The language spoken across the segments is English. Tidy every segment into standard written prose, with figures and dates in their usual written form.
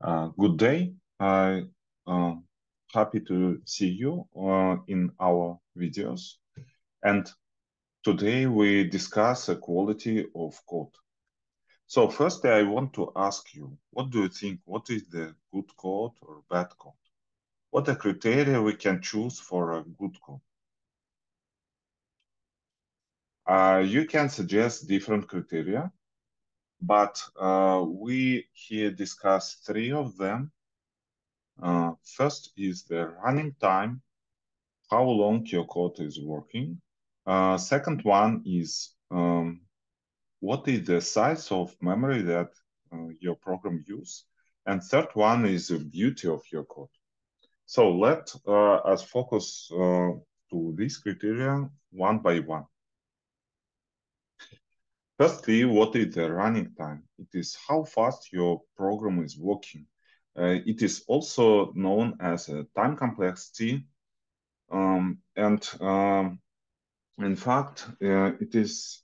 Good day. Happy to see you in our videos. And today we discuss the quality of code. So first I want to ask you, what do you think? What is the good code or bad code? What are criteria we can choose for a good code? You can suggest different criteria, but we here discuss three of them. First is the running time, how long your code is working. Second one is what is the size of memory that your program use. And third one is the beauty of your code. So let us focus to these criteria one by one. Firstly, what is the running time? It is how fast your program is working. It is also known as a time complexity. In fact, it is,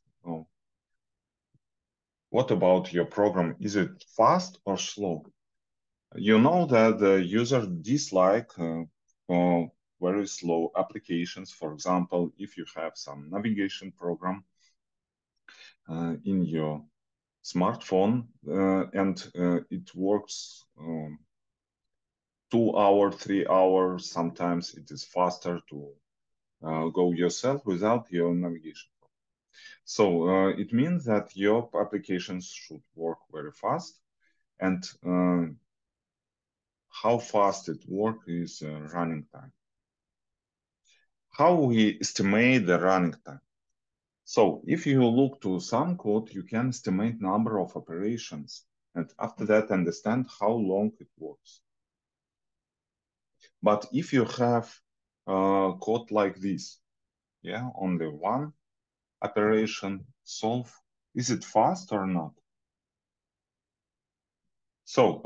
what about your program? Is it fast or slow? You know that the user dislike very slow applications. For example, if you have some navigation program in your smartphone and it works 2 hours, 3 hours, sometimes it is faster to go yourself without your navigation. So it means that your applications should work very fast, and how fast it works is running time. How we estimate the running time? So if you look to some code, you can estimate number of operations, and after that understand how long it works. But if you have code like this, yeah, only one operation solve, is it fast or not? So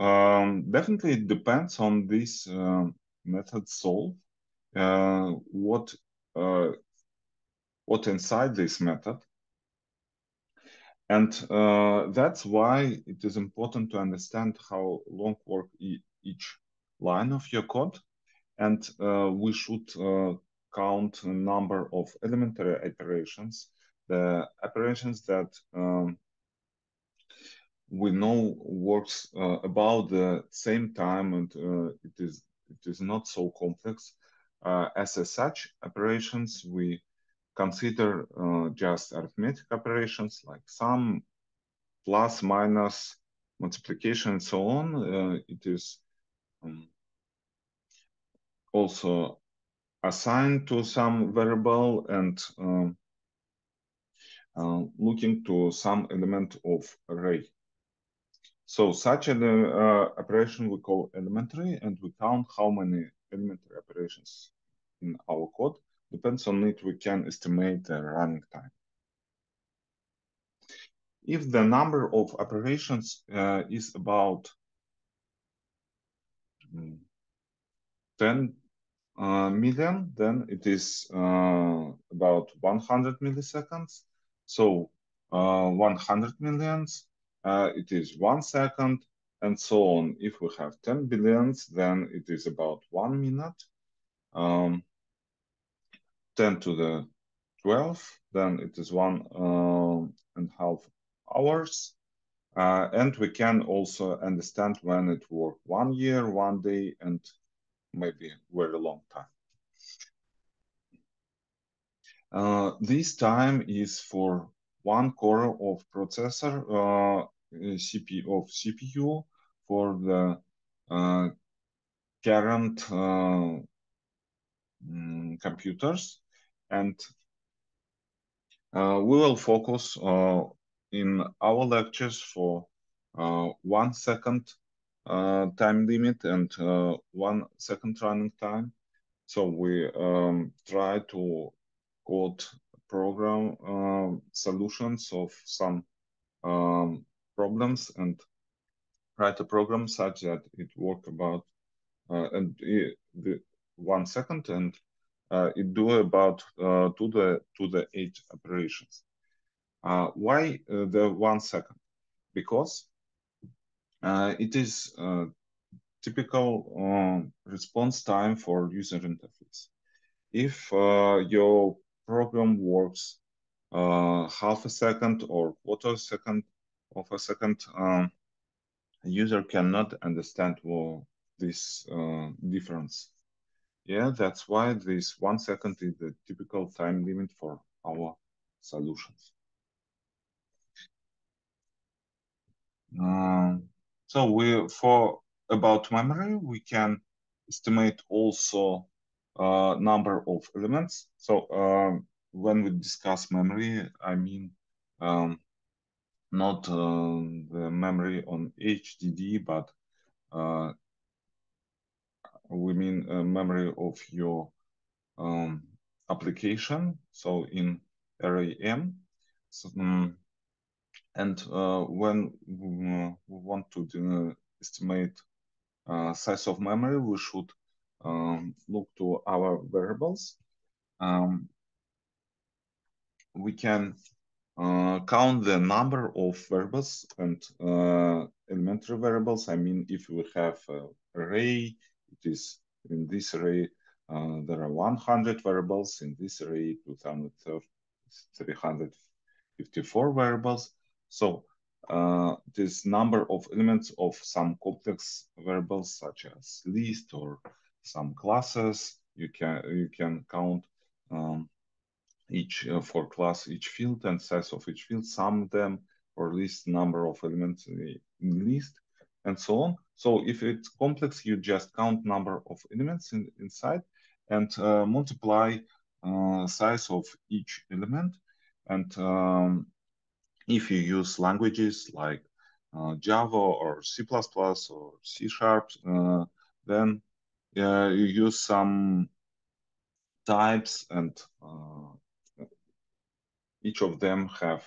definitely it depends on this method solve. What inside this method, and that's why it is important to understand how long work each line of your code, and we should count a number of elementary operations, the operations that we know works about the same time, and it is not so complex. As such operations, we consider just arithmetic operations like sum, plus, minus, multiplication, and so on. It is also assigned to some variable and looking to some element of array. So such an operation we call elementary, and we count how many elementary operations in our code. Depends on it, we can estimate the running time. If the number of operations is about 10 million, then it is about 100 milliseconds. So 100 millions, it is 1 second, and so on. If we have 10 billions, then it is about 1 minute. 10 to the 12, then it is 1.5 hours. And we can also understand when it worked 1 year, 1 day, and maybe very long time. This time is for one core of processor CPU for the current computers, and we will focus in our lectures for 1 second time limit and 1 second running time. So we try to code program solutions of some problems and write a program such that it work about and the 1 second, and it do about to the 8 operations. Why the 1 second? Because it is typical response time for user interface. If your program works half a second or quarter second of a second, user cannot understand this difference. Yeah, that's why this 1 second is the typical time limit for our solutions. So for about memory, we can estimate also number of elements. So when we discuss memory, I mean not the memory on HDD, but we mean memory of your application. So in RAM. So, and when we want to estimate size of memory, we should look to our variables. We can count the number of variables and elementary variables. I mean, if we have an array, it is in this array, there are 100 variables. In this array, 354 variables. So this number of elements of some complex variables, such as list or some classes, you can count each for class, each field, and size of each field, sum them, or list number of elements in list, and so on. So if it's complex, you just count number of elements inside and multiply size of each element. And if you use languages like Java or C++ or C#, then you use some types, and each of them have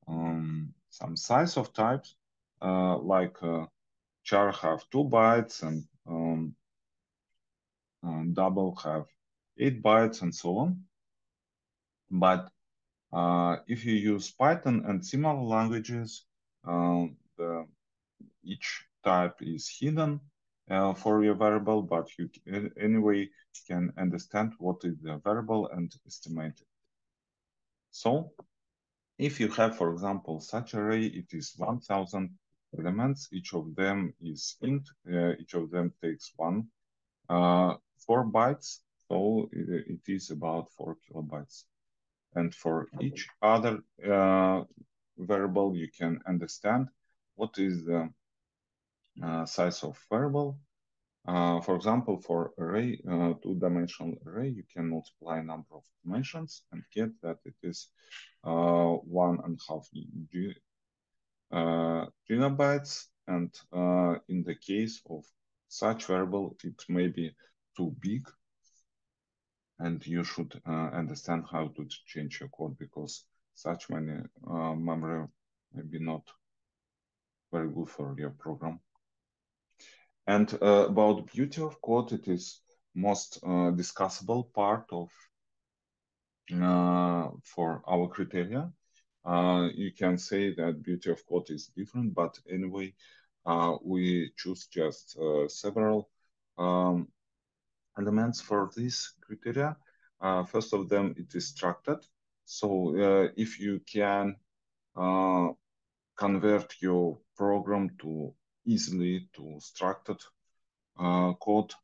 some size of types, like char have 2 bytes and double have 8 bytes and so on. But if you use Python and similar languages, each type is hidden for your variable, but you anyway can understand what is the variable and estimate it. So if you have, for example, such array, it is 1000 elements, each of them is int, each of them takes 4 bytes, so it is about 4 kilobytes. And for each other variable, you can understand what is the size of variable. For example, for array, two-dimensional array, you can multiply number of dimensions and get that it is 1.5 gigabytes. And in the case of such variable, it may be too big, and you should understand how to change your code, because such many memory may be not very good for your program. And about beauty of code, it is most discussable part of for our criteria. You can say that beauty of code is different, but anyway, we choose just several elements for this criteria. First of them, it is structured. So if you can convert your program to easily to structured code,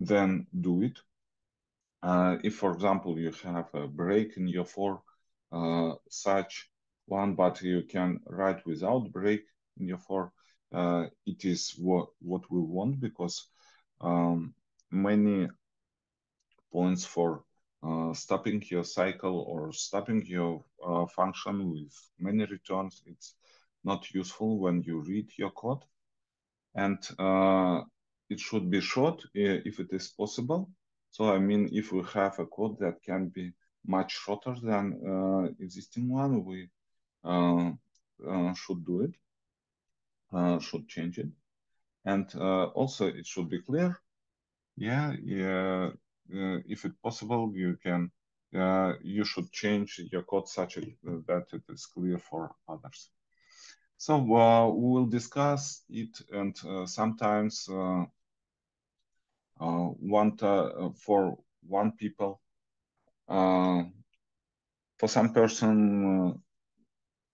then do it. If, for example, you have a break in your for such one, but you can write without break in your for, it is what we want, because many points for stopping your cycle or stopping your function with many returns, it's not useful when you read your code. And it should be short if it is possible. So I mean, if we have a code that can be much shorter than existing one, we should do it, should change it. And also it should be clear. Yeah, if it's possible, you can, you should change your code such that it is clear for others. So we will discuss it, and sometimes for one people, for some person,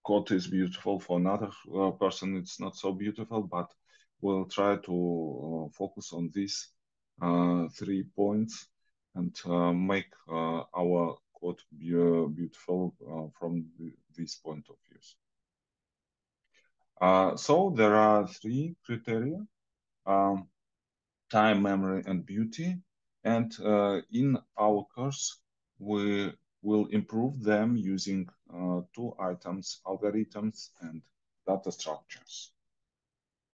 code is beautiful. For another person, it's not so beautiful. But we'll try to focus on these 3 points and make our code beautiful from this point of view. So there are 3 criteria: um, time, memory, and beauty. And in our course, we will improve them using 2 items: algorithms and data structures.